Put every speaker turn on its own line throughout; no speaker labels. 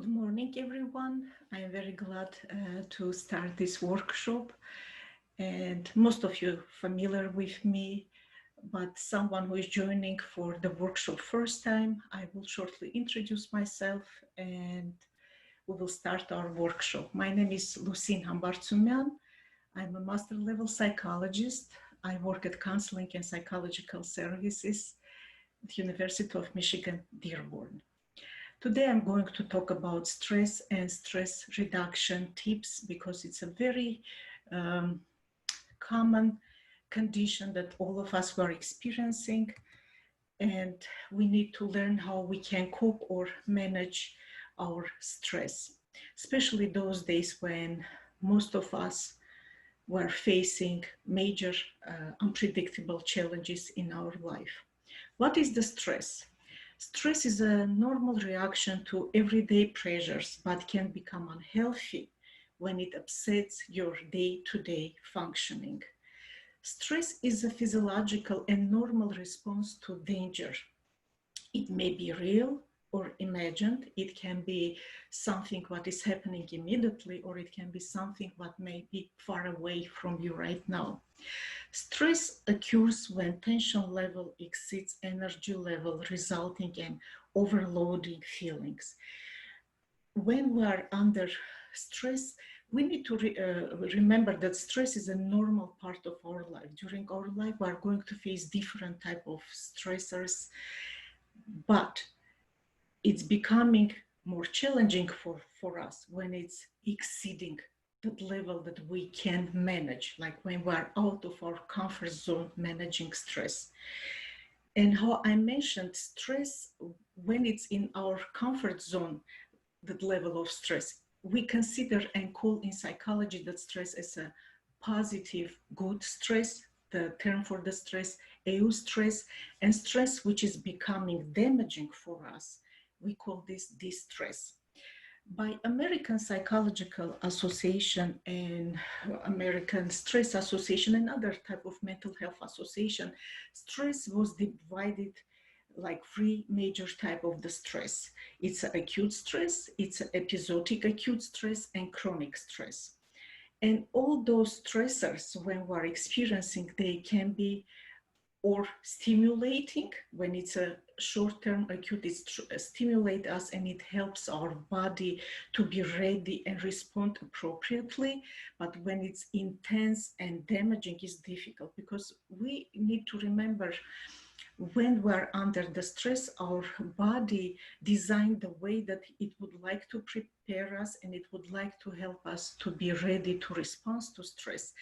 Good morning, everyone. I am very glad to start this workshop. And most of you are familiar with me, but someone who is joining for the workshop first time, I will shortly introduce myself and we will start our workshop. My name is Lucine Hambartsumyan. I'm a master level psychologist. I work at Counseling and Psychological Services at the University of Michigan-Dearborn. Today I'm going to talk about stress and stress reduction tips because it's a very common condition that all of us are experiencing, and we need to learn how we can cope or manage our stress, especially those days when most of us were facing major unpredictable challenges in our life. What is the stress? Stress is a normal reaction to everyday pressures, but can become unhealthy when it upsets your day-to-day functioning. Stress is a physiological and normal response to danger. It may be real or imagined. It can be something what is happening immediately, or it can be something what may be far away from you right now. Stress occurs when tension level exceeds energy level, resulting in overloading feelings. When we are under stress, we need to remember that stress is a normal part of our life. During our life, we are going to face different type of stressors, but it's becoming more challenging for us when it's exceeding that level that we can manage, like when we're out of our comfort zone managing stress. And how I mentioned stress, when it's in our comfort zone, that level of stress, we consider and call in psychology that stress as a positive, good stress, the term for the stress, eustress, and stress which is becoming damaging for us, we call this distress. By American Psychological Association and American Stress Association and other type of mental health association, stress was divided like three major type of the stress. It's acute stress, it's episodic acute stress, and chronic stress. And all those stressors, when we're experiencing, they can be or stimulating. When it's a short-term acute, it stimulates us and it helps our body to be ready and respond appropriately. But when it's intense and damaging, it's difficult, because we need to remember, when we're under the stress, our body designed the way that it would like to prepare us and it would like to help us to be ready to respond to stress.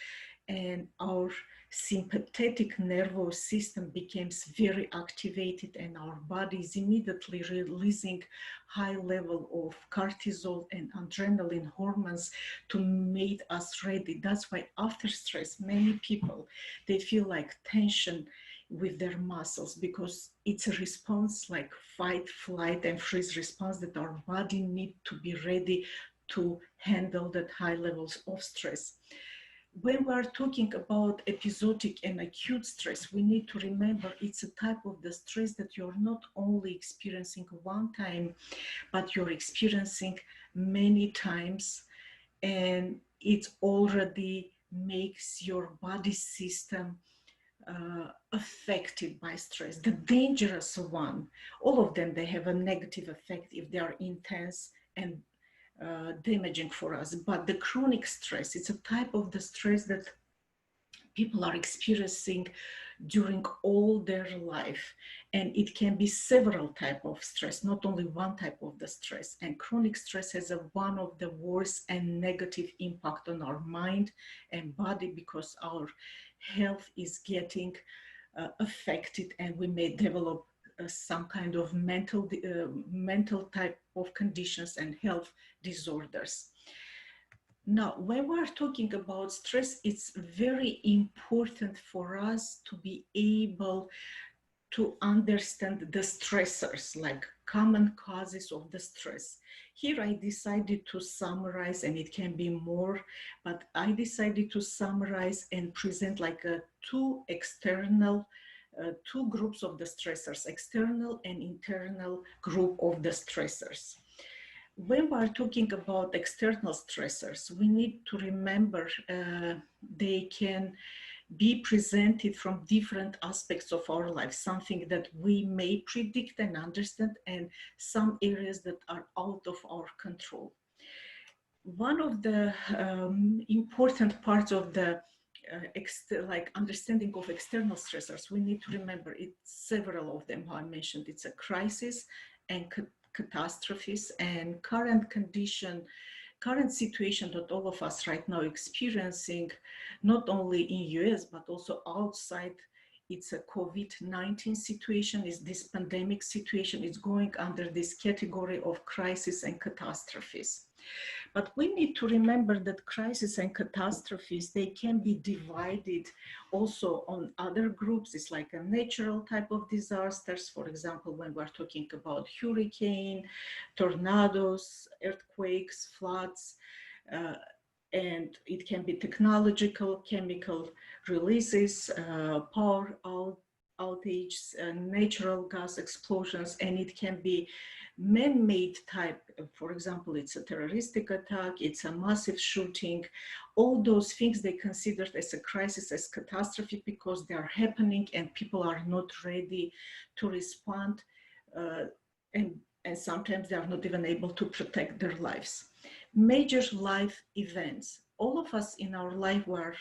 And our sympathetic nervous system becomes very activated, and our body is immediately releasing high level of cortisol and adrenaline hormones to make us ready. That's why after stress, many people, they feel like tension with their muscles, because it's a response like fight, flight, and freeze response that our body need to be ready to handle that high levels of stress. When we're talking about episodic and acute stress, we need to remember it's a type of the stress that you're not only experiencing one time, but you're experiencing many times, and it already makes your body system affected by stress. The dangerous one, all of them, they have a negative effect if they are intense and damaging for us. But the chronic stress, it's a type of the stress that people are experiencing during all their life, and it can be several type of stress, not only one type of the stress. And chronic stress has one of the worst and negative impact on our mind and body, because our health is getting affected, and we may develop some kind of mental type of conditions and health disorders. Now, when we're talking about stress, it's very important for us to be able to understand the stressors, like common causes of the stress. Here I decided to summarize, and it can be more, but I decided to summarize and present like two groups of the stressors, external and internal group of the stressors. When we're talking about external stressors, we need to remember they can be presented from different aspects of our life, something that we may predict and understand, and some areas that are out of our control. One of the important parts of the like understanding of external stressors, we need to remember it's several of them, how I mentioned. It's a crisis and catastrophes and current situation that all of us right now experiencing, not only in US but also outside. It's a COVID-19 situation, is this pandemic situation is going under this category of crisis and catastrophes. But we need to remember that crisis and catastrophes, they can be divided also on other groups. It's like a natural type of disasters. For example, when we're talking about hurricane, tornadoes, earthquakes, floods, uh, and it can be technological, chemical releases, power outages, natural gas explosions, and it can be man-made type. For example, it's a terroristic attack, it's a massive shooting. All those things they considered as a crisis, as catastrophe, because they are happening and people are not ready to respond, uh, and sometimes they are not even able to protect their lives. Major life events. All of us in our life were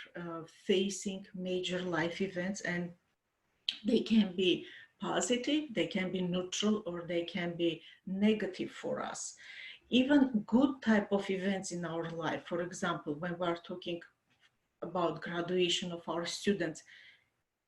facing major life events, and they can be positive, they can be neutral, or they can be negative for us. Even good type of events in our life, for example, when we're talking about graduation of our students,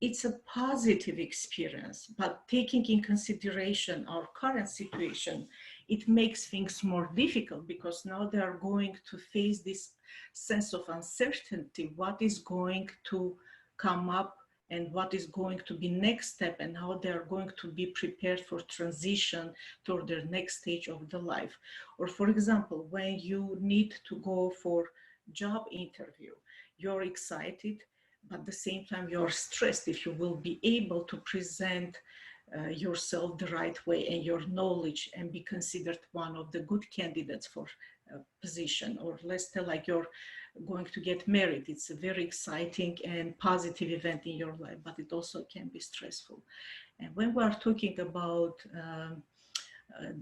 it's a positive experience, but taking in consideration our current situation, it makes things more difficult, because now they are going to face this sense of uncertainty. What is going to come up and what is going to be next step, and how they are going to be prepared for transition toward their next stage of the life. Or for example, when you need to go for job interview, you're excited, but at the same time you're stressed if you will be able to present yourself the right way and your knowledge and be considered one of the good candidates for a position. Or let's say like you're going to get married. It's a very exciting and positive event in your life, but it also can be stressful. And when we are talking about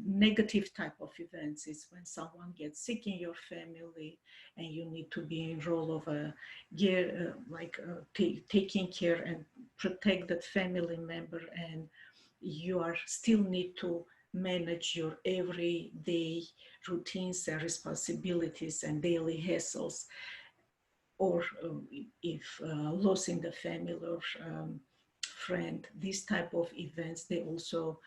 negative type of events, is when someone gets sick in your family and you need to be in role of a taking care and protect that family member, and you are still need to manage your everyday routines and responsibilities and daily hassles. Or if losing the family or friend, these type of events, they also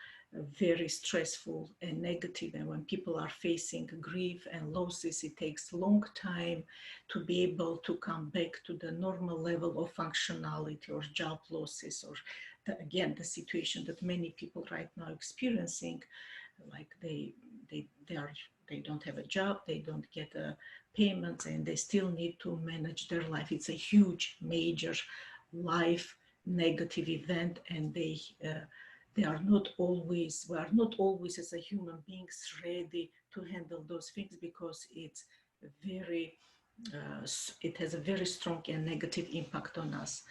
very stressful and negative. And when people are facing grief and losses, it takes a long time to be able to come back to the normal level of functionality, or job losses, or again, the situation that many people right now experiencing, like they don't have a job, they don't get a payments, and they still need to manage their life. It's a huge, major life negative event, and they are not always, we are not always as a human beings ready to handle those things, because it's very, it has a very strong and negative impact on us.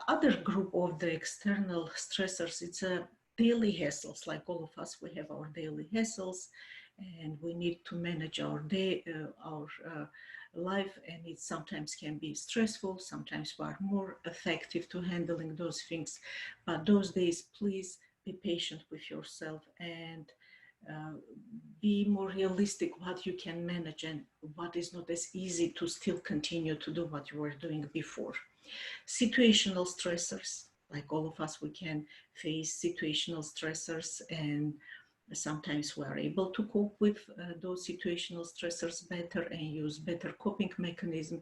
Other group of the external stressors, it's a daily hassles. Like all of us, we have our daily hassles, and we need to manage our day, our life, and it sometimes can be stressful. Sometimes we are more effective to handling those things, but those days, please be patient with yourself and be more realistic what you can manage and what is not as easy to still continue to do what you were doing before. Situational stressors, like all of us, we can face situational stressors, and sometimes we are able to cope with those situational stressors better and use better coping mechanism.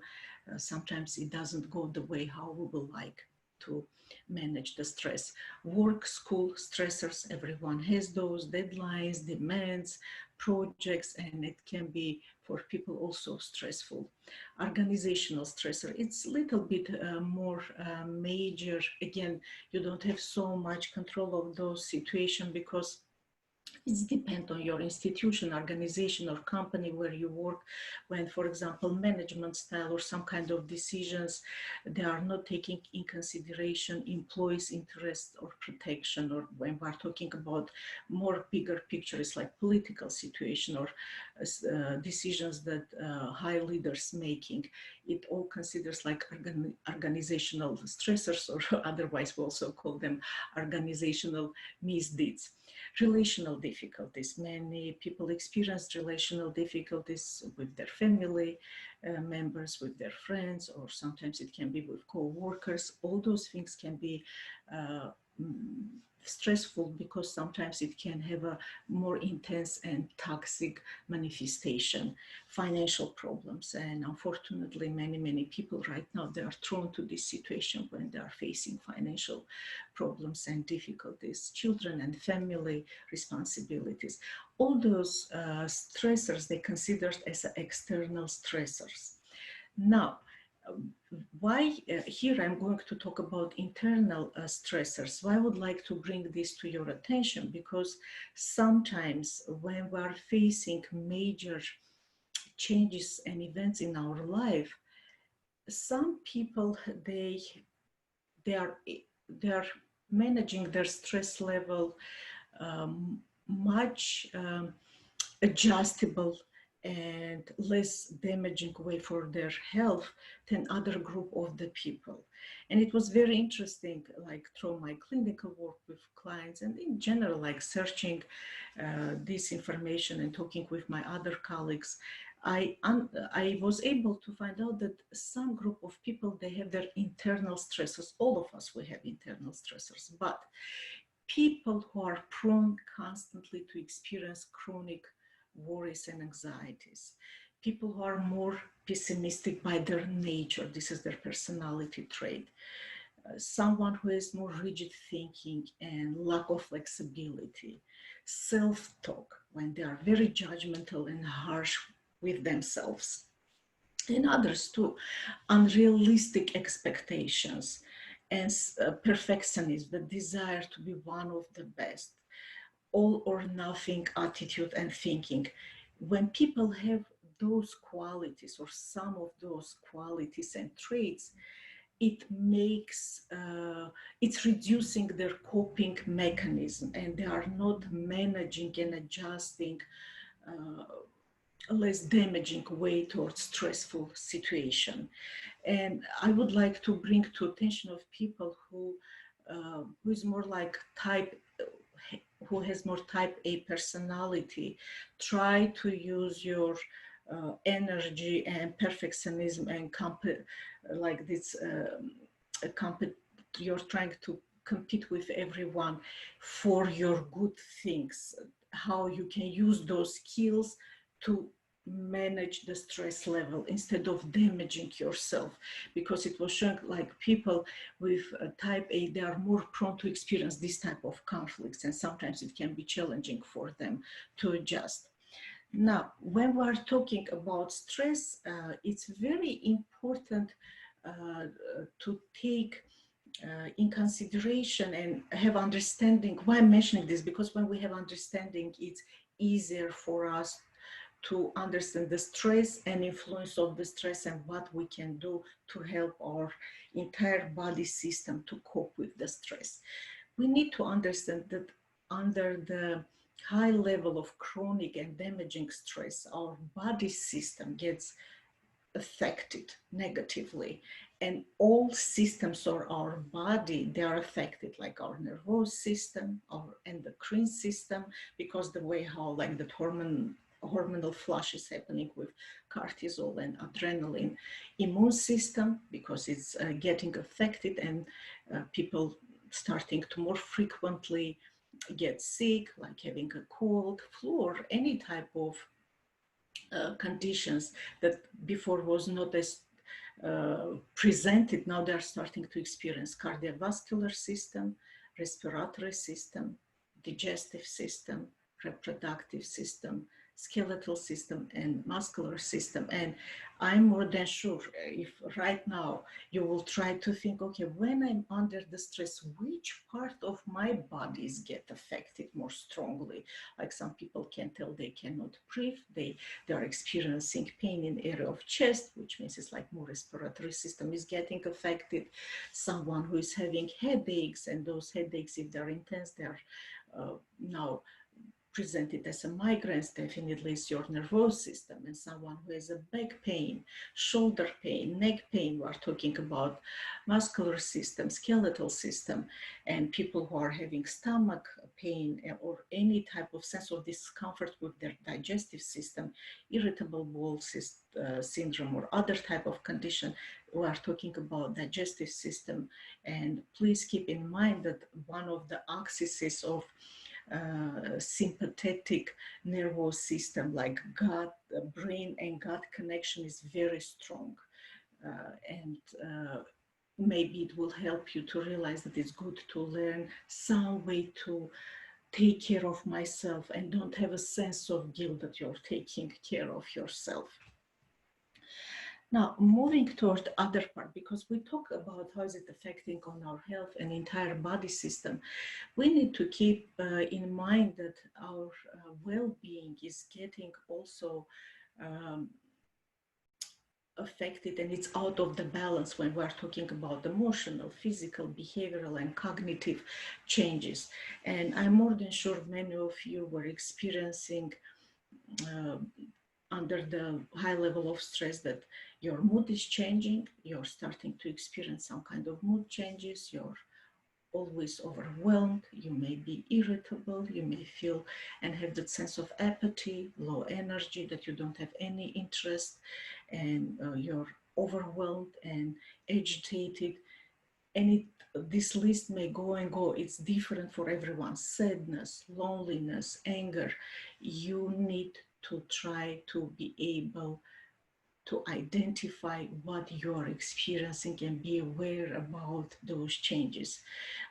Sometimes it doesn't go the way how we would like to manage the stress. Work, school stressors, everyone has those deadlines, demands, projects, and it can be for people also stressful. Organizational stressor, it's a little bit more major. Again, you don't have so much control of those situations, because It depends on your institution, organization, or company where you work. When, for example, management style or some kind of decisions, they are not taking in consideration employees' interest or protection, or when we're talking about more bigger pictures like political situation or decisions that high leaders making, it all considers like organizational stressors, or otherwise we also call them organizational misdeeds. Relational difficulties. Many people experience relational difficulties with their family members, with their friends, or sometimes it can be with co-workers. All those things can be uh, stressful because sometimes it can have a more intense and toxic manifestation. Financial problems, and unfortunately many people right now, they are thrown to this situation when they are facing financial problems and difficulties. Children and family responsibilities, all those stressors, they considered as external stressors. Now, why here I'm going to talk about internal stressors. Why I would like to bring this to your attention, because sometimes when we are facing major changes and events in our life, some people they are they are managing their stress level much adjustable and less damaging way for their health than other group of the people. And it was very interesting, like through my clinical work with clients and in general, like searching this information and talking with my other colleagues, I was able to find out that some group of people, they have their internal stressors. All of us, we have internal stressors, but people who are prone constantly to experience chronic worries and anxieties, people who are more pessimistic by their nature, this is their personality trait, someone who has more rigid thinking and lack of flexibility, self-talk, when they are very judgmental and harsh with themselves, and others too, unrealistic expectations and perfectionism, the desire to be one of the best, all or nothing attitude and thinking. When people have those qualities or some of those qualities and traits, it makes it's reducing their coping mechanism, and they are not managing and adjusting a less damaging way towards stressful situation. And I would like to bring to attention of people who is more like type, who has more type A personality. Try to use your energy and perfectionism and like this you're trying to compete with everyone for your good things, how you can use those skills to manage the stress level instead of damaging yourself, because it was shown like people with type A, they are more prone to experience this type of conflicts, and sometimes it can be challenging for them to adjust. Now, when we are talking about stress, it's very important to take in consideration and have understanding. Why I'm mentioning this? Because when we have understanding, it's easier for us to understand the stress and influence of the stress and what we can do to help our entire body system to cope with the stress. We need to understand that under the high level of chronic and damaging stress, our body system gets affected negatively, and all systems of our body, they are affected, like our nervous system, our endocrine system, because the way how like the hormonal flush is happening with cortisol and adrenaline, immune system, because it's getting affected, and people starting to more frequently get sick, like having a cold, flu, or any type of conditions that before was not as presented. Now they're starting to experience cardiovascular system, respiratory system, digestive system, reproductive system, skeletal system and muscular system. And I'm more than sure if right now you will try to think, okay, when I'm under the stress, which part of my bodies get affected more strongly? Like some people can tell they cannot breathe, they are experiencing pain in the area of chest, which means it's like more respiratory system is getting affected. Someone who is having headaches, and those headaches, if they're intense, they're now presented as a migraines, definitely is your nervous system. And someone who has a back pain, shoulder pain, neck pain, we're talking about muscular system, skeletal system. And people who are having stomach pain or any type of sense of discomfort with their digestive system, irritable bowel syndrome or other type of condition, we are talking about digestive system. And please keep in mind that one of the axes of sympathetic nervous system, like gut, brain and gut connection, is very strong. And maybe it will help you to realize that it's good to learn some way to take care of myself and don't have a sense of guilt that you're taking care of yourself. Now, moving toward the other part, because we talk about how is it affecting on our health and entire body system, we need to keep in mind that our well-being is getting also affected, and it's out of the balance when we're talking about emotional, physical, behavioral, and cognitive changes. And I'm more than sure many of you were experiencing uh, under the high level of stress that your mood is changing, you're starting to experience some kind of mood changes, you're always overwhelmed, you may be irritable, you may feel and have that sense of apathy, low energy, that you don't have any interest, and you're overwhelmed and agitated. And this list may go and go. It's different for everyone. Sadness, loneliness, anger. You need to try to be able to identify what you're experiencing and be aware about those changes.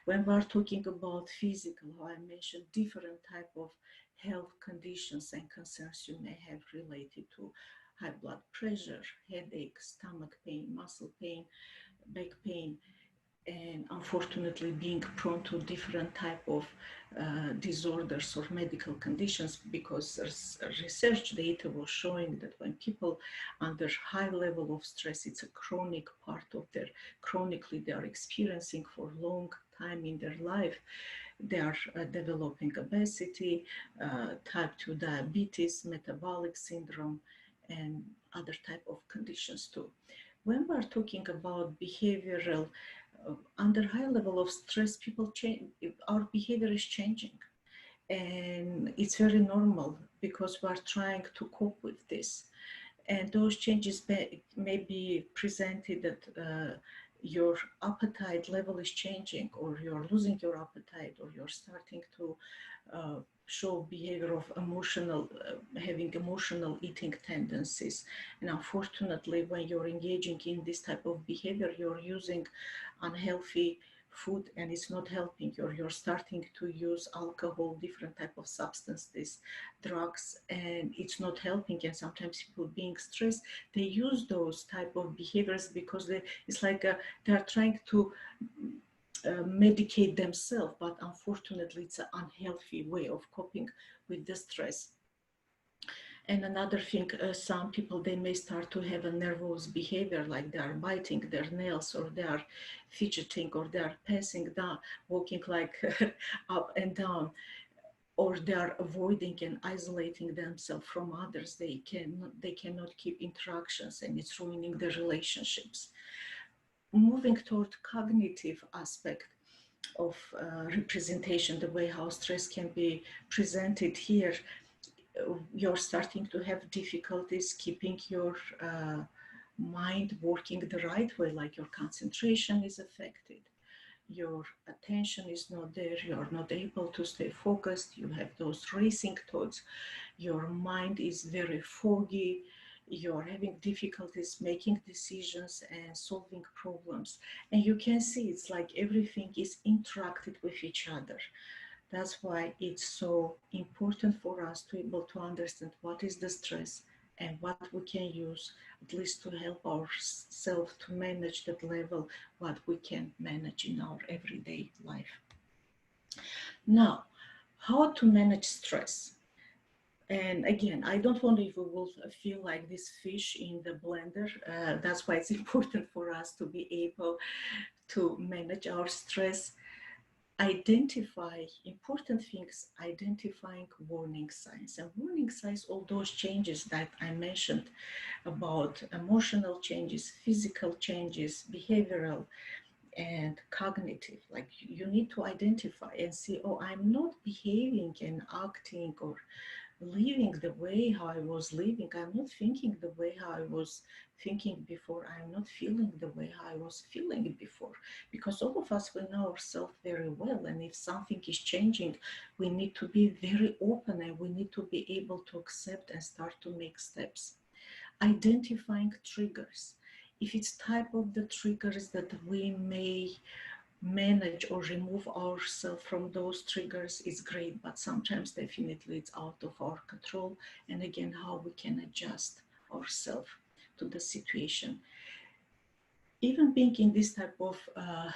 When we're talking about physical, I mentioned different type of health conditions and concerns you may have related to high blood pressure, headache, stomach pain, muscle pain, back pain, and unfortunately being prone to different type of disorders or medical conditions, because research data was showing that when people under high level of stress, it's a chronic part of their, chronically they are experiencing for long time in their life, they are developing obesity, type 2 diabetes, metabolic syndrome, and other type of conditions too. When we're talking about behavioral, under high level of stress, people change, our behavior is changing. And it's very normal because we're trying to cope with this. And those changes may be presented that your appetite level is changing, or you're losing your appetite, or you're starting to show behavior of emotional, having emotional eating tendencies. And unfortunately, when you're engaging in this type of behavior, you're using unhealthy food and it's not helping you. You're starting to use alcohol, different type of substances, drugs, and it's not helping. And sometimes people being stressed, they use those type of behaviors because it's like they're trying to medicate themselves, but unfortunately it's an unhealthy way of coping with the stress. And another thing, some people, they may start to have a nervous behavior, like they are biting their nails, or they are fidgeting, or they are passing down, walking like up and down, or they are avoiding and isolating themselves from others. They cannot keep interactions, and it's ruining their relationships. Moving toward cognitive aspect of representation, the way how stress can be presented here, you're starting to have difficulties keeping your mind working the right way, like your concentration is affected, your attention is not there, you're not able to stay focused, you have those racing thoughts, your mind is very foggy, you're having difficulties making decisions and solving problems. And you can see it's like everything is interacted with each other. That's why it's so important for us to be able to understand what is the stress and what we can use at least to help ourselves to manage that level, what we can manage in our everyday life. Now, how to manage stress? And again, I don't want if we will feel like this fish in the blender. That's why it's important for us to be able to manage our stress. Identify important things, identifying warning signs. And warning signs, all those changes that I mentioned about emotional changes, physical changes, behavioral, and cognitive, like you need to identify and see, oh, I'm not behaving and acting or living the way how I was living. I'm not thinking the way how I was thinking before. I'm not feeling the way how I was feeling before. Because all of us, we know ourselves very well. And if something is changing, we need to be very open and we need to be able to accept and start to make steps. Identifying triggers. If it's type of the triggers that we may manage or remove ourselves from those triggers is great, but sometimes definitely it's out of our control. And again, how we can adjust ourselves to the situation. Even being in this type of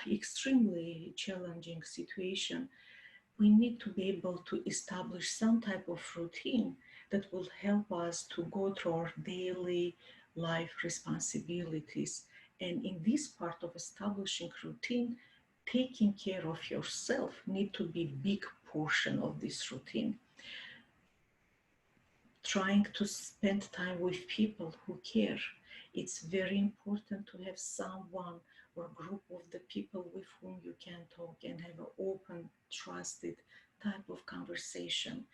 extremely challenging situation, we need to be able to establish some type of routine that will help us to go through our daily life responsibilities. And in this part of establishing routine, taking care of yourself need to be big portion of this routine. Trying to spend time with people who care. It's very important to have someone or group of the people with whom you can talk and have an open, trusted type of conversation.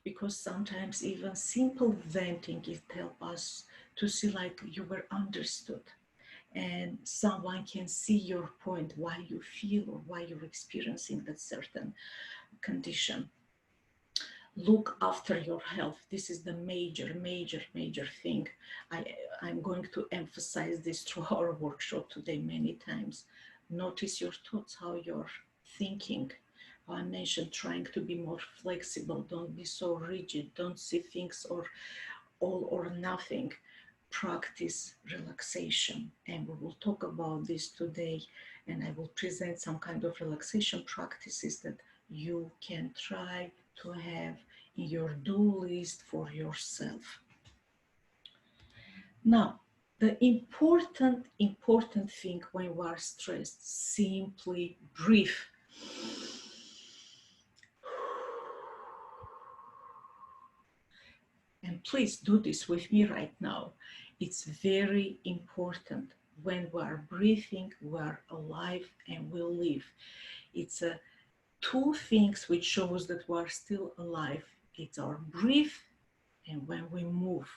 Because sometimes even simple venting, it helps us to see like you were understood and someone can see your point, why you feel or why you're experiencing that certain condition. Look after your health. This is the major thing. I'm going to emphasize this through our workshop today many times. Notice your thoughts, how you're thinking. I mentioned trying to be more flexible. Don't be so rigid. Don't see things or all or nothing. Practice relaxation. And we will talk about this today. And I will present some kind of relaxation practices that you can try to have in your do list for yourself. Now, the important thing when we are stressed, simply breathe. And please do this with me right now. It's very important. When we are breathing, we are alive and we live. It's two things which shows that we are still alive. It's our breath and when we move.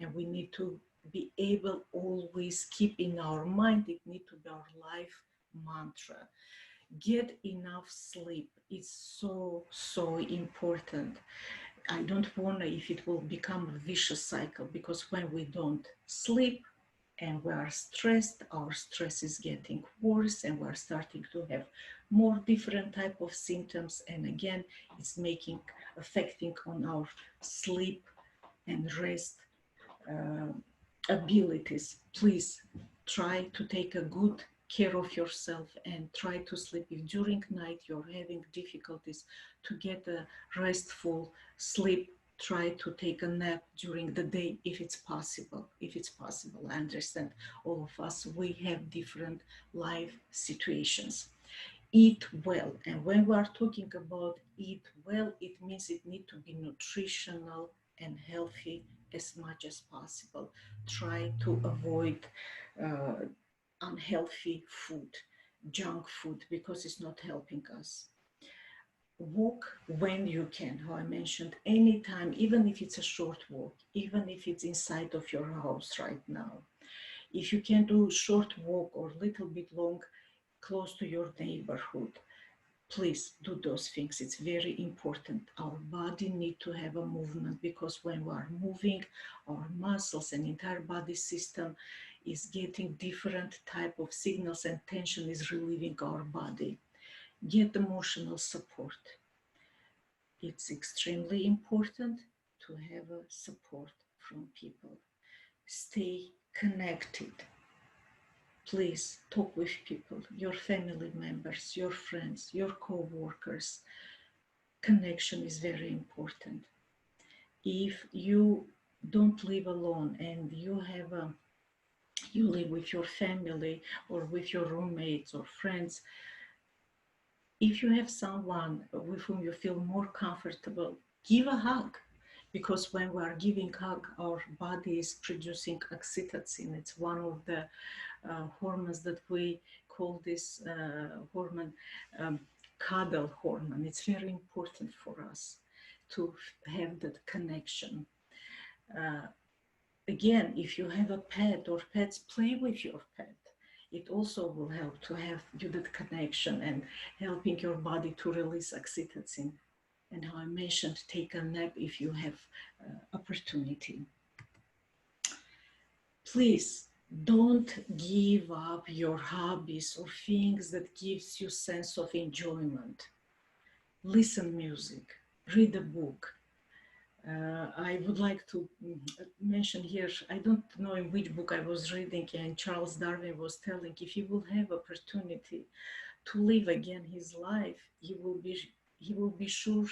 And we need to be able always keep in our mind, it needs to be our life mantra. Get enough sleep. It's so important. I don't wonder if it will become a vicious cycle, because when we don't sleep and we are stressed, our stress is getting worse and we're starting to have more different type of symptoms. And again, it's affecting on our sleep and rest abilities. Please try to take a good care of yourself and try to sleep. If during night you're having difficulties to get a restful sleep, try to take a nap during the day if it's possible. I understand all of us, we have different life situations. Eat well. And when we are talking about eat well, it means it needs to be nutritional and healthy as much as possible. Try to avoid uh, unhealthy food, junk food, because it's not helping us. Walk when you can, how I mentioned, anytime, even if it's a short walk, even if it's inside of your house right now. If you can do short walk or little bit long, close to your neighborhood, please do those things. It's very important. Our body need to have a movement, because when we are moving, our muscles and entire body system is getting different type of signals and tension is relieving our body. Get emotional support. It's extremely important to have a support from people. Stay connected. Please talk with people, your family members, your friends, your co-workers. Connection is very important. If you don't live alone and you live with your family or with your roommates or friends, if you have someone with whom you feel more comfortable, give a hug. Because when we are giving hug, our body is producing oxytocin. It's one of the hormones that we call this hormone um, cuddle hormone. It's very important for us to have that connection. Uh, Again, if you have a pet or pets, play with your pet. It also will help to have you that connection and helping your body to release oxytocin. And how I mentioned, take a nap if you have opportunity. Please don't give up your hobbies or things that gives you sense of enjoyment. Listen music, read a book. I would like to mention here, I don't know in which book I was reading, and Charles Darwin was telling if he will have opportunity to live again his life, he will be sure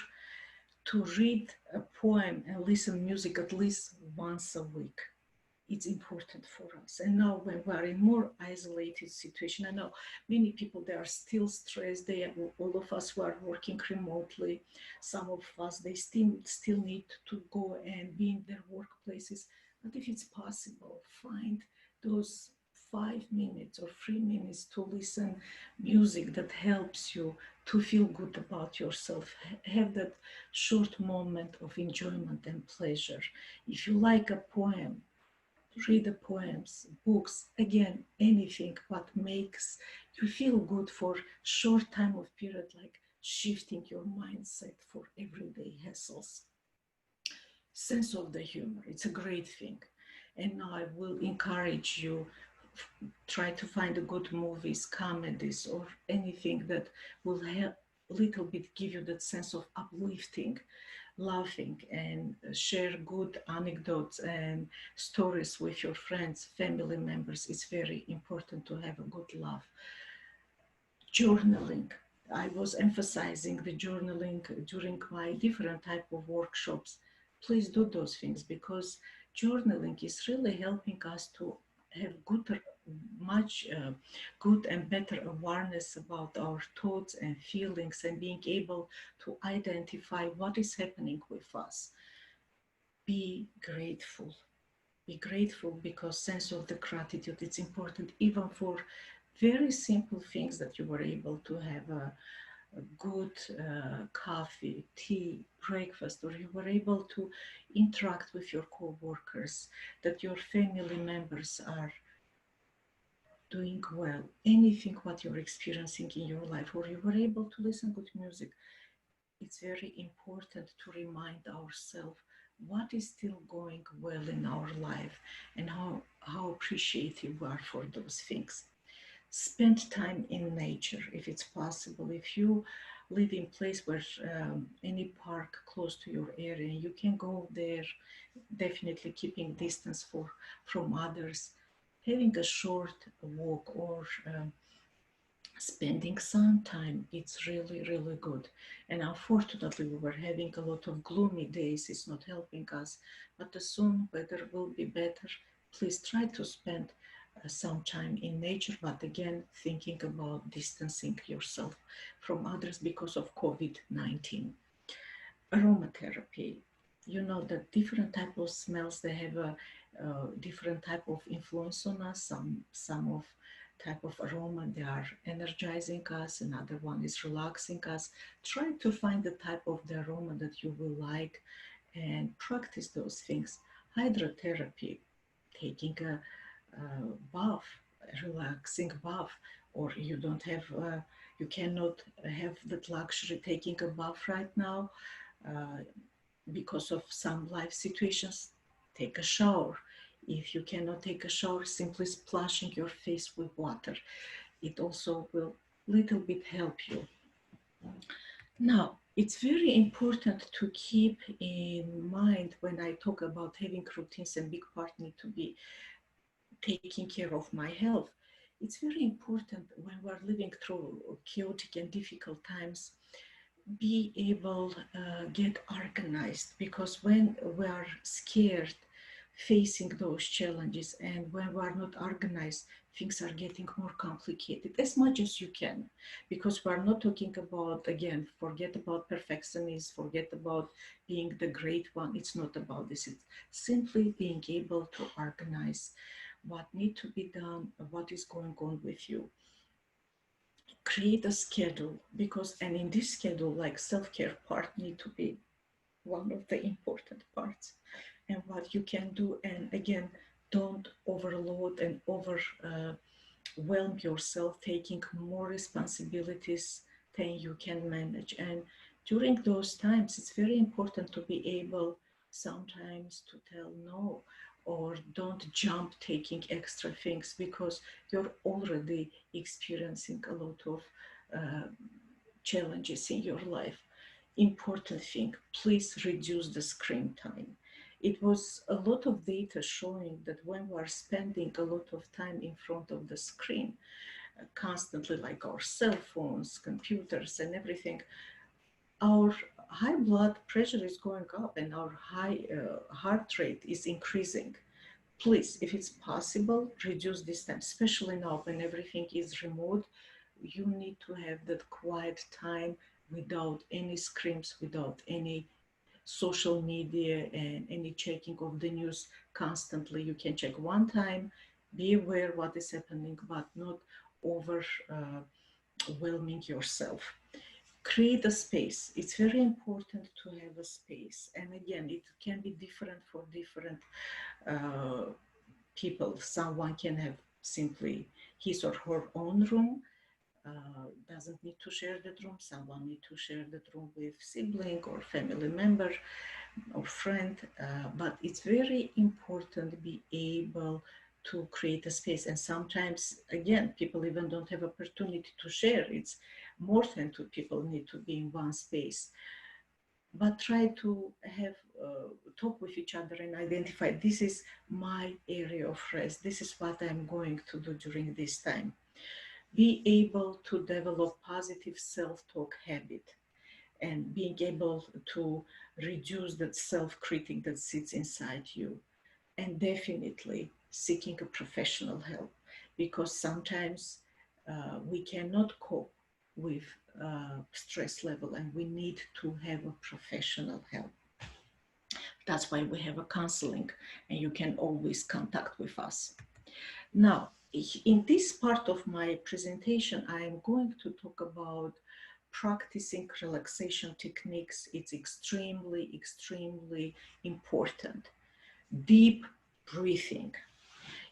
to read a poem and listen music at least once a week. It's important for us. And now when we are in more isolated situation, I know many people, they are still stressed. All of us who are working remotely, some of us, they still need to go and be in their workplaces. But if it's possible, find those 5 minutes or 3 minutes to listen music that helps you to feel good about yourself. Have that short moment of enjoyment and pleasure. If you like a poem, read the poems, books, again, anything what makes you feel good for short time of period, like shifting your mindset for everyday hassles. Sense of the humor, it's a great thing. And now I will encourage you, try to find a good movies, comedies, or anything that will help a little bit give you that sense of uplifting, laughing, and share good anecdotes and stories with your friends, family members. It's very important to have a good laugh. Journaling. I was emphasizing the journaling during my different type of workshops. Please do those things, because journaling is really helping us to have much good and better awareness about our thoughts and feelings, and being able to identify what is happening with us. Be grateful. Be grateful, because sense of the gratitude, it's important even for very simple things, that you were able to have a good coffee, tea, breakfast, or you were able to interact with your co-workers, that your family members are doing well, anything what you're experiencing in your life, or you were able to listen good music. It's very important to remind ourselves what is still going well in our life, and how appreciative we are for those things. Spend time in nature if it's possible. If you live in place where any park close to your area, you can go there, definitely keeping distance from others. Having a short walk, or spending some time, it's really, really good. And unfortunately, we were having a lot of gloomy days. It's not helping us, but as soon weather will be better, please try to spend some time in nature, but again, thinking about distancing yourself from others because of COVID-19. Aromatherapy, you know that different type of smells, they have a different type of influence on us. Some of type of aroma, they are energizing us, another one is relaxing us. Try to find the type of the aroma that you will like and practice those things. Hydrotherapy, taking a bath, a relaxing bath, or you don't have you cannot have that luxury taking a bath right now uh, because of some life situations. Take a shower. If you cannot take a shower, simply splashing your face with water, it also will little bit help you. Now, It's very important to keep in mind when I talk about having routines, and big part need to be taking care of my health. It's very important when we're living through chaotic and difficult times, be able get organized, because when we are scared facing those challenges and when we are not organized, things are getting more complicated as much as you can, because we're not talking about, again, forget about perfectionism, forget about being the great one. It's not about this. It's simply being able to organize what need to be done, what is going on with you. Create a schedule, because, and in this schedule, like self-care part need to be one of the important parts, and what you can do. And again, don't overload and overwhelm yourself, taking more responsibilities than you can manage. And during those times, it's very important to be able sometimes to tell no, or don't jump taking extra things, because you're already experiencing a lot of uh, challenges in your life. Important thing, please reduce the screen time. It was a lot of data showing that when we are spending a lot of time in front of the screen, constantly, like our cell phones, computers, and everything, our high blood pressure is going up and our high heart rate is increasing. Please, if it's possible, reduce this time, especially now when everything is remote. You need to have that quiet time without any screens, without any social media and any checking of the news constantly. You can check one time, be aware what is happening, but not overwhelming yourself. Create a space. It's very important to have a space. And again, it can be different for different uh, people. Someone can have simply his or her own room, doesn't need to share that room. Someone need to share that room with sibling or family member or friend. But it's very important to be able to create a space. And sometimes, again, people even don't have opportunity to share. It's more than two people need to be in one space. But try to have talk with each other and identify, this is my area of rest. This is what I'm going to do during this time. Be able to develop positive self-talk habit, and being able to reduce that self-critic that sits inside you, and definitely seeking a professional help, because sometimes we cannot cope with stress level and we need to have a professional help. That's why we have a counseling, and you can always contact with us. Now, in this part of my presentation, I am going to talk about practicing relaxation techniques. It's extremely, extremely important. Deep breathing.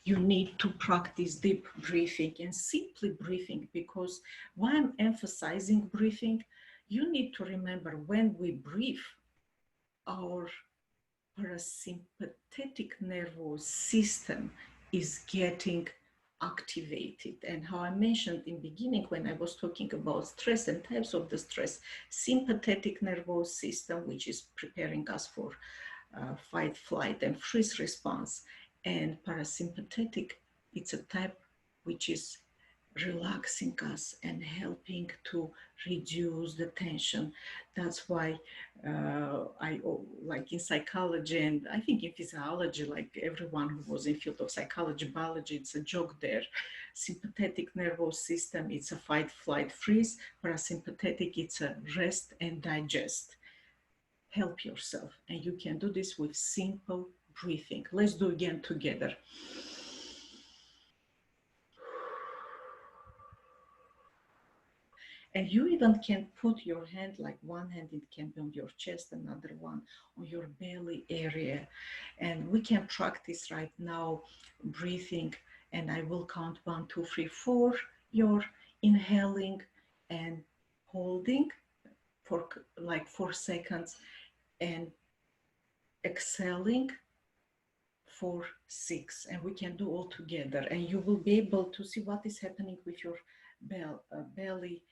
You need to practice deep breathing and simply breathing, because why I'm emphasizing breathing, you need to remember when we breathe, our parasympathetic nervous system is getting activated. And how I mentioned in the beginning when I was talking about stress and types of the stress, sympathetic nervous system, which is preparing us for fight, flight, and freeze response, and parasympathetic, it's a type which is relaxing us and helping to reduce the tension. That's why like in psychology, and I think in physiology, like everyone who was in field of psychology, biology, it's a joke there. Sympathetic nervous system, it's a fight, flight, freeze. Parasympathetic, it's a rest and digest. Help yourself, and you can do this with simple breathing. Let's do again together. And you even can put your hand, like one hand, it can be on your chest, another one on your belly area. And we can practice right now breathing. And I will count 1, 2, 3, 4. You're inhaling and holding for like 4 seconds, and exhaling for 6. And we can do all together. And you will be able to see what is happening with your belly.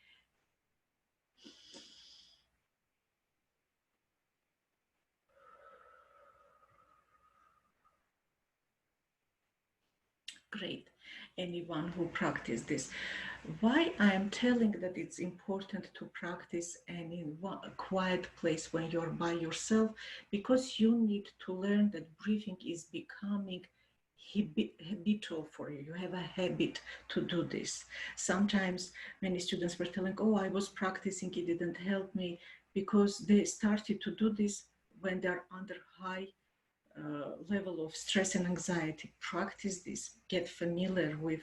Great. Anyone who practice this. Why I am telling that it's important to practice and in a quiet place when you're by yourself, because you need to learn that breathing is becoming habitual for you. You have a habit to do this. Sometimes many students were telling, oh, I was practicing, it didn't help me, because they started to do this when they're under high level of stress and anxiety. Practice this, get familiar with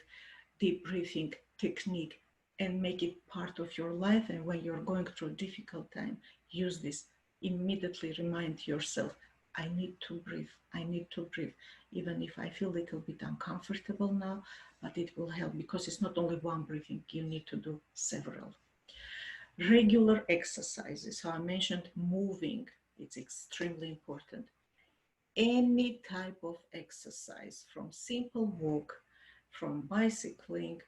deep breathing technique and make it part of your life. And when you're going through a difficult time, use this. Immediately remind yourself, I need to breathe. I need to breathe. Even if I feel a little bit uncomfortable now, but it will help, because it's not only one breathing, you need to do several. Regular exercises. So I mentioned moving, it's extremely important. Any type of exercise, from simple walk, from bicycling.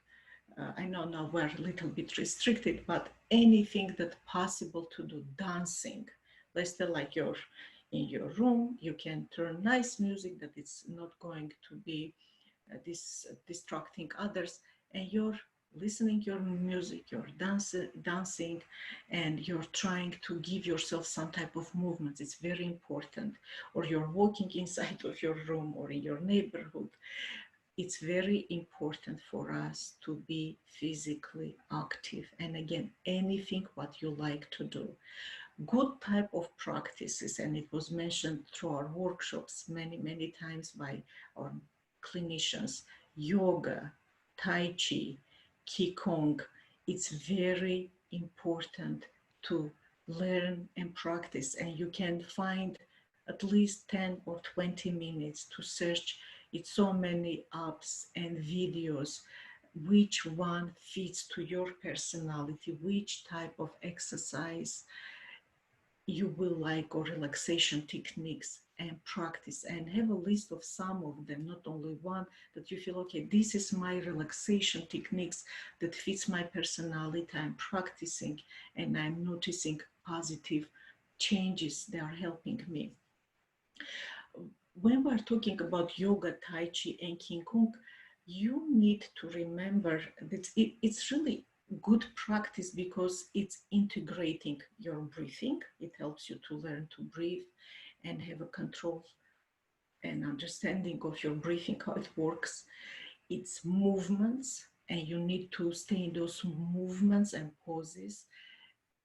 I know now we're a little bit restricted, but anything that possible to do. Dancing. Let's say like you're in your room, you can turn nice music that it's not going to be distracting others, and you're listening your music, you're dancing, and you're trying to give yourself some type of movement. It's very important. Or you're walking inside of your room or in your neighborhood. It's very important for us to be physically active. And again, anything what you like to do. Good type of practices, and it was mentioned through our workshops many times by our clinicians. Yoga, Tai Chi, Qigong. It's very important to learn and practice, and you can find at least 10 or 20 minutes to search. It's so many apps and videos, which one fits to your personality, which type of exercise you will like, or relaxation techniques, and practice, and have a list of some of them, not only one, that you feel, okay, this is my relaxation techniques that fits my personality. I'm practicing and I'm noticing positive changes. They are helping me. When we're talking about yoga, Tai Chi, and Qigong, you need to remember that it's really good practice, because it's integrating your breathing. It helps you to learn to breathe and have a control and understanding of your breathing, how it works. It's movements, and you need to stay in those movements and poses,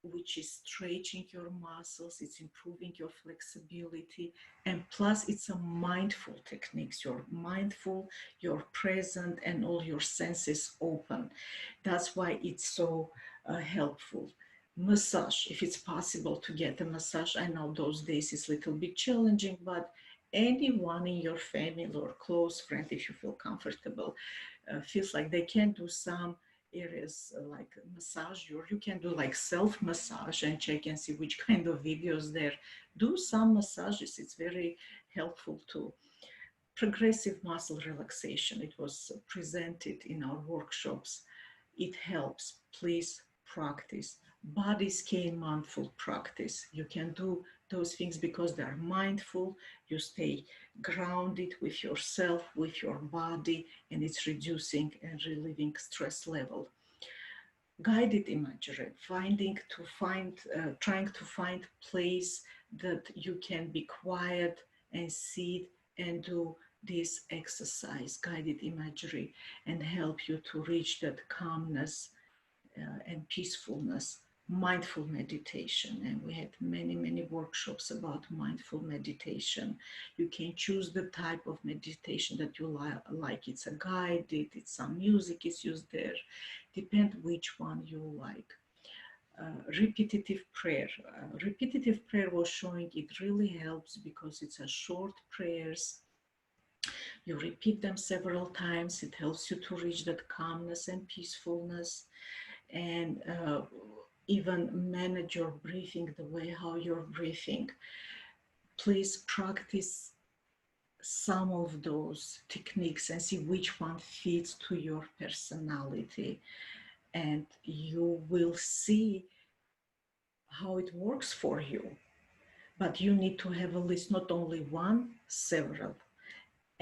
which is stretching your muscles, it's improving your flexibility, and plus it's a mindful techniques. You're mindful, you're present, and all your senses open. That's why it's so helpful. Massage, if it's possible to get a massage. I know those days it's a little bit challenging, but anyone in your family or close friend, if you feel comfortable, feels like they can do some areas like massage, or you can do like self massage and check and see which kind of videos there. Do some massages, it's very helpful too. Progressive muscle relaxation, it was presented in our workshops. It helps. Please practice. Body scan mindful practice. You can do those things because they are mindful. You stay grounded with yourself, with your body, and it's reducing and relieving stress level. Guided imagery, trying to find place that you can be quiet and sit and do this exercise, guided imagery, and help you to reach that calmness and peacefulness. Mindful meditation, and we had many workshops about mindful meditation. You can choose the type of meditation that you like. It's a guided, it's some music is used there, depend which one you like. Repetitive prayer. Repetitive prayer was showing it really helps, because it's a short prayers. You repeat them several times. It helps you to reach that calmness and peacefulness, and even manage your breathing the way how you're breathing. Please practice some of those techniques and see which one fits to your personality, and you will see how it works for you. But you need to have a list, not only one, several.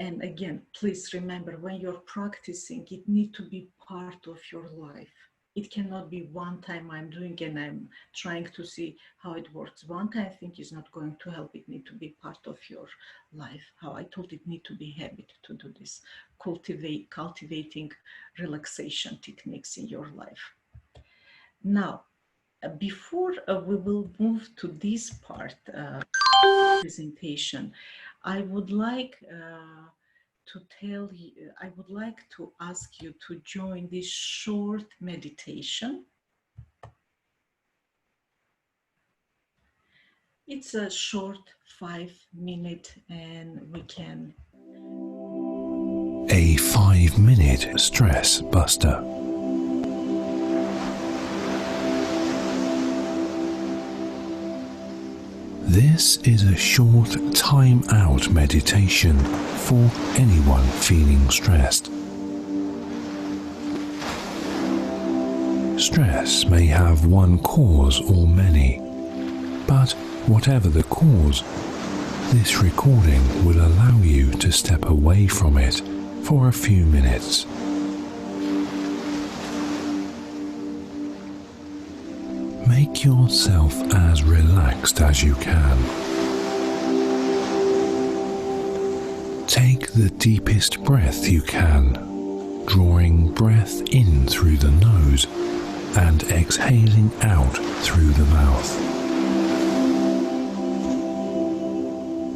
And again, please remember, when you're practicing, it needs to be part of your life. It cannot be one time I'm doing and I'm trying to see how it works. One time thing is not going to help. It needs to be part of your life. How I told it need to be habit to do this. Cultivating relaxation techniques in your life. Now, before we will move to this part presentation, I would like I would like to ask you to join this short meditation. It's a short 5-minute, and we can.
A 5-minute stress buster. This is a short time-out meditation for anyone feeling stressed. Stress may have one cause or many, but whatever the cause, this recording will allow you to step away from it for a few minutes. Make yourself as relaxed as you can. Take the deepest breath you can, drawing breath in through the nose and exhaling out through the mouth.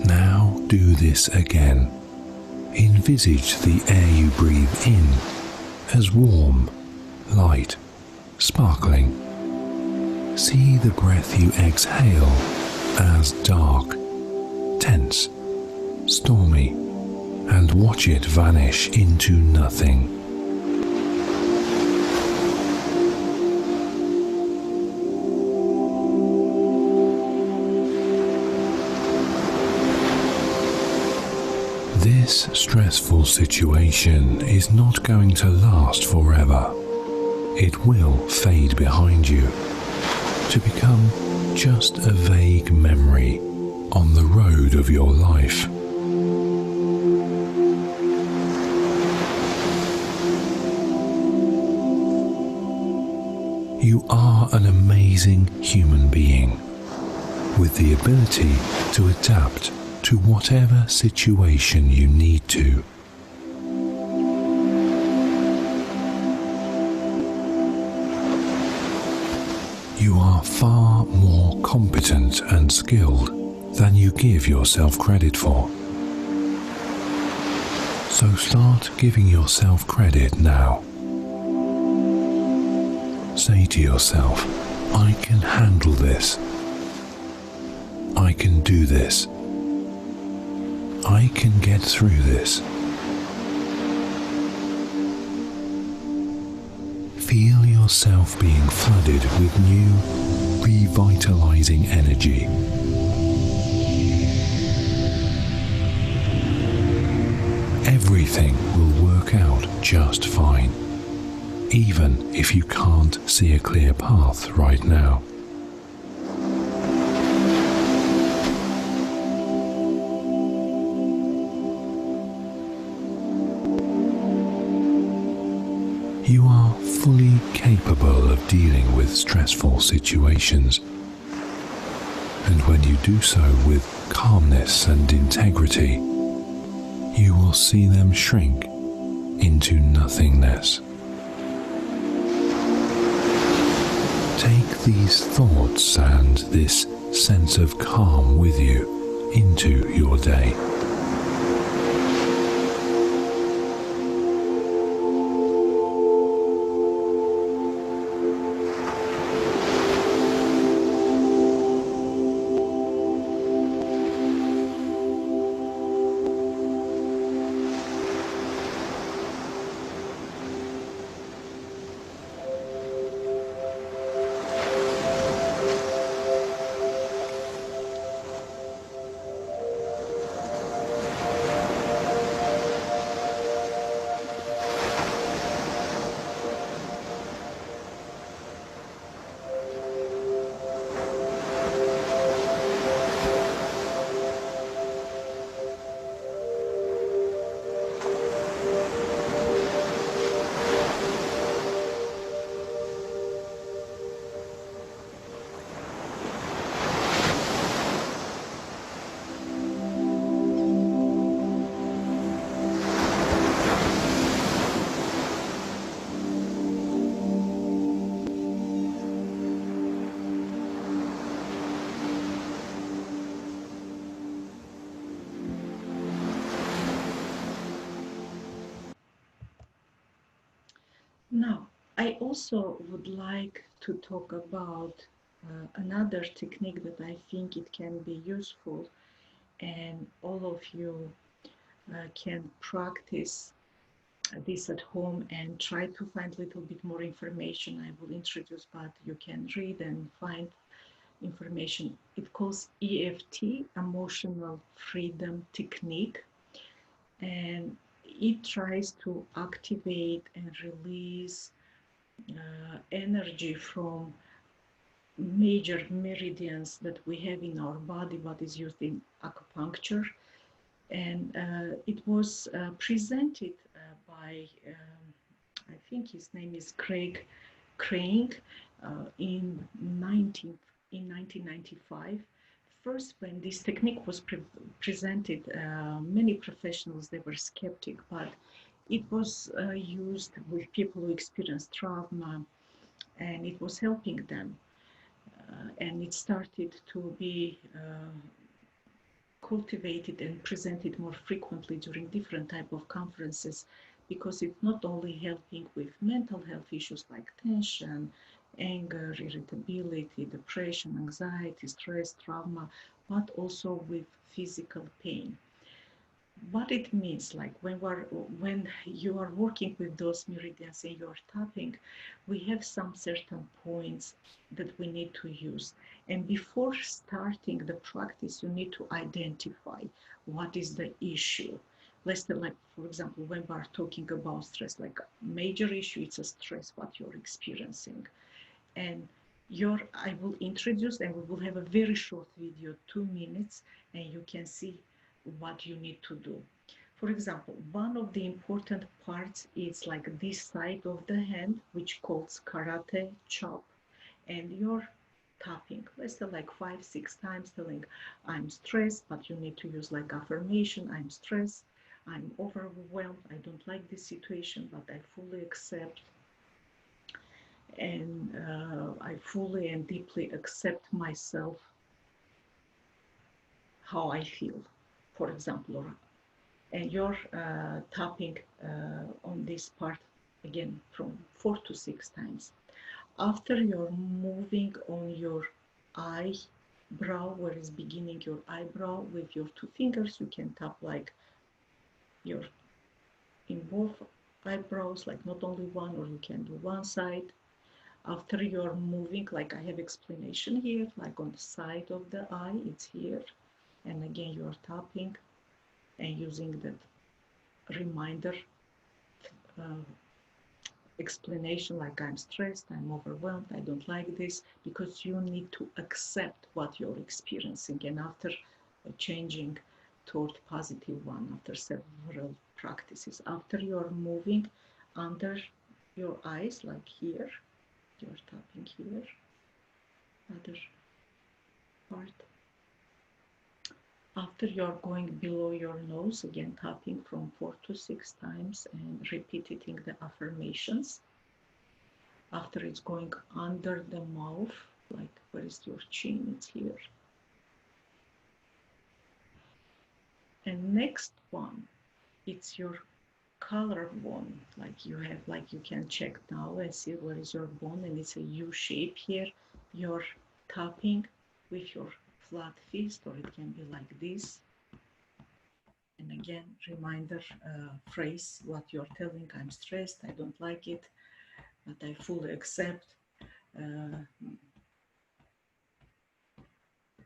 Now do this again. Envisage the air you breathe in as warm, light, sparkling. See the breath you exhale as dark, tense, stormy, and watch it vanish into nothing. This stressful situation is not going to last forever. It will fade behind you, to become just a vague memory on the road of your life. You are an amazing human being with the ability to adapt to whatever situation you need to. You are far more competent and skilled than you give yourself credit for. So start giving yourself credit now. Say to yourself, I can handle this. I can do this. I can get through this. Feel yourself being flooded with new, revitalizing energy. Everything will work out just fine, even if you can't see a clear path right now. You are fully capable of dealing with stressful situations, and when you do so with calmness and integrity, you will see them shrink into nothingness. Take these thoughts and this sense of calm with you into your day.
I also would like to talk about another technique that I think it can be useful, and all of you can practice this at home and try to find a little bit more information. I will introduce, but you can read and find information. It calls EFT, Emotional Freedom Technique, and it tries to activate and release energy from major meridians that we have in our body, what is used in acupuncture. And it was presented by, I think his name is Craig Crane, in 1995. First, when this technique was presented, many professionals, they were skeptic, but it was used with people who experienced trauma, and it was helping them. And it started to be cultivated and presented more frequently during different type of conferences, because it's not only helping with mental health issues like tension, anger, irritability, depression, anxiety, stress, trauma, but also with physical pain. What it means, like when you are working with those meridians and you're tapping, we have some certain points that we need to use. And before starting the practice, you need to identify what is the issue. Let's say, like, for example, when we're talking about stress, like a major issue, it's a stress, what you're experiencing. And I will introduce, and we will have a very short video, 2 minutes, and you can see what you need to do. For example, one of the important parts is like this side of the hand, which calls karate chop, and you're tapping, let's say like 5-6 times, telling I'm stressed, but you need to use like affirmation. I'm stressed, I'm overwhelmed, I don't like this situation, but I fully accept, and I fully and deeply accept myself, how I feel, for example. And you're tapping on this part again from 4 to 6 times. After you're moving on your eyebrow, where is beginning your eyebrow, with your 2 fingers, you can tap like your in both eyebrows, like not only one, or you can do one side. After you're moving, like I have explanation here, like on the side of the eye, it's here. And again, you're tapping and using that reminder explanation, like I'm stressed, I'm overwhelmed, I don't like this, because you need to accept what you're experiencing. And after changing toward positive one, after several practices, after you're moving under your eyes, like here, you're tapping here, other part. After you're going below your nose, again tapping from 4 to 6 times and repeating the affirmations. After it's going under the mouth, like where is your chin, it's here. And next one, it's your collarbone, like you have, like you can check now and see where is your bone, and it's a U shape here. You're tapping with your flat fist, or it can be like this. And again, reminder phrase, what you're telling, I'm stressed, I don't like it, but I fully accept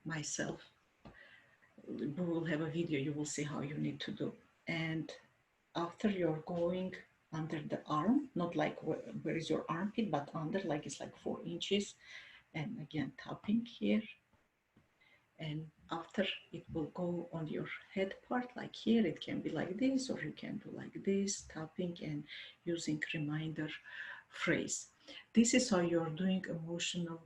myself. We will have a video, you will see how you need to do. And after you're going under the arm, not like where is your armpit, but under, like it's like 4 inches. And again, tapping here. And after, it will go on your head part, like here. It can be like this, or you can do like this, tapping and using reminder phrase. This is how you're doing emotional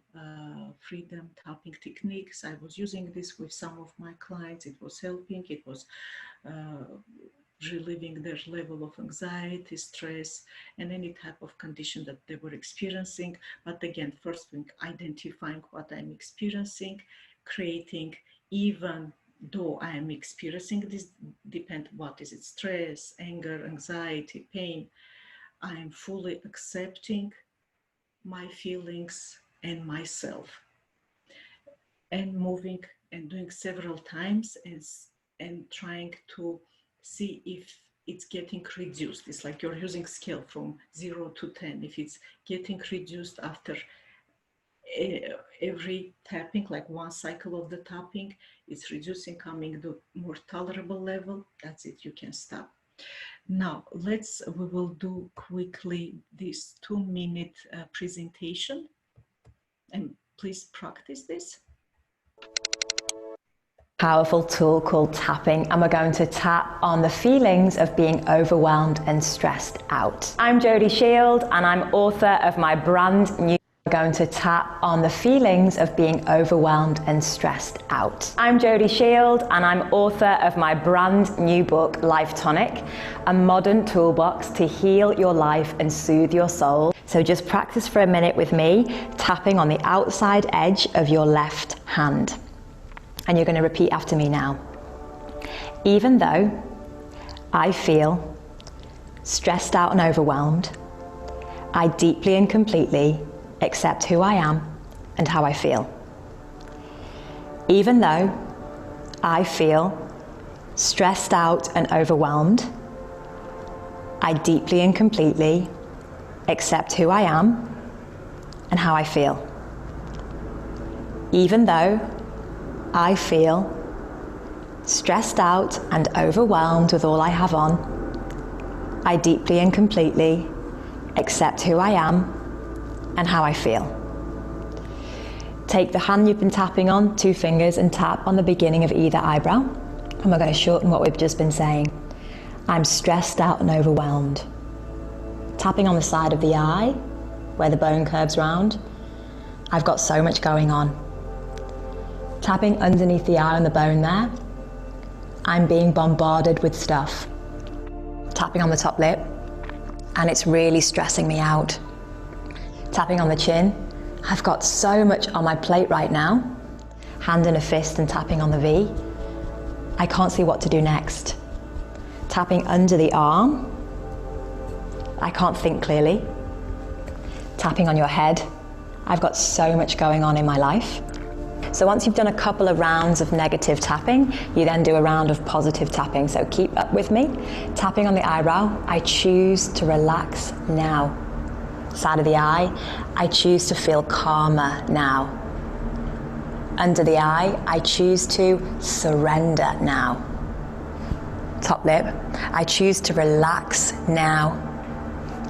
freedom tapping techniques. I was using this with some of my clients. It was helping. It was relieving their level of anxiety, stress, and any type of condition that they were experiencing. But again, first thing, identifying what I'm experiencing, creating, even though I am experiencing this, depend what is it, stress, anger, anxiety, pain, I am fully accepting my feelings and myself, and moving and doing several times and trying to see if it's getting reduced. It's like you're using scale from 0 to 10. If it's getting reduced after every tapping, like one cycle of the tapping, it's reducing, coming to more tolerable level, that's it, you can stop. Now we will do quickly this 2-minute presentation, and please practice this.
Powerful tool called tapping, and we're going to tap on the feelings of being overwhelmed and stressed out. I'm Jodie Shield, and I'm author of my brand new. We're going to tap on the feelings of being overwhelmed and stressed out. I'm Jodie Shield, and I'm author of my brand new book, Life Tonic, a modern toolbox to heal your life and soothe your soul. So just practice for a minute with me, tapping on the outside edge of your left hand. And you're going to repeat after me now. Even though I feel stressed out and overwhelmed, I deeply and completely accept who I am and how I feel. Even though I feel stressed out and overwhelmed, I deeply and completely accept who I am and how I feel. Even though I feel stressed out and overwhelmed with all I have on, I deeply and completely accept who I am and how I feel. Take the hand you've been tapping on, 2 fingers, and tap on the beginning of either eyebrow. And we're going to shorten what we've just been saying. I'm stressed out and overwhelmed. Tapping on the side of the eye, where the bone curves round. I've got so much going on. Tapping underneath the eye on the bone there. I'm being bombarded with stuff. Tapping on the top lip, and it's really stressing me out. Tapping on the chin. I've got so much on my plate right now. Hand in a fist and tapping on the V. I can't see what to do next. Tapping under the arm. I can't think clearly. Tapping on your head. I've got so much going on in my life. So once you've done a couple of rounds of negative tapping, you then do a round of positive tapping. So keep up with me. Tapping on the eyebrow, I choose to relax now. Side of the eye, I choose to feel calmer now. Under the eye, I choose to surrender now. Top lip, I choose to relax now.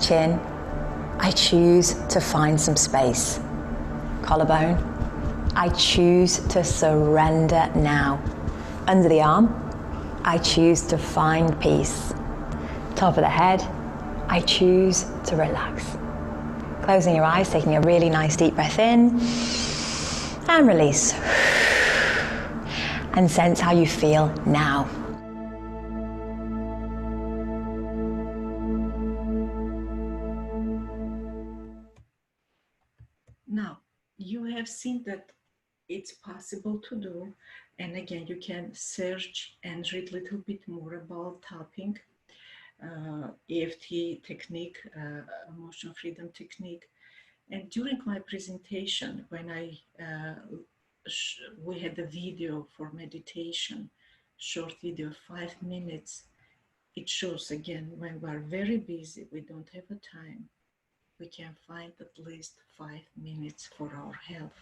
Chin, I choose to find some space. Collarbone, I choose to surrender now. Under the arm, I choose to find peace. Top of the head, I choose to relax. Closing your eyes, taking a really nice deep breath in and release. And sense how you feel now.
Now, you have seen that it's possible to do, and again, you can search and read a little bit more about tapping, EFT technique, emotional freedom technique. And during my presentation, when we had a video for meditation, short video, 5 minutes, it shows again, when we are very busy, we don't have a time, we can find at least 5 minutes for our health.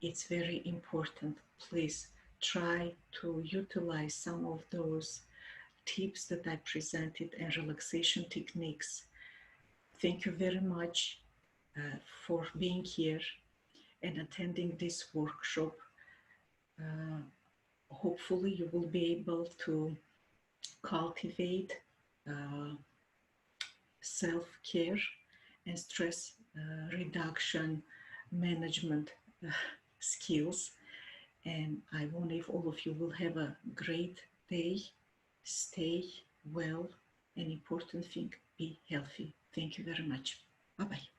It's very important. Please try to utilize some of those tips that I presented and relaxation techniques. Thank you very much for being here and attending this workshop. Hopefully you will be able to cultivate self-care and stress reduction management skills. And I wonder if all of you will have a great day. Stay well, and important thing, be healthy. Thank you very much. Bye-bye.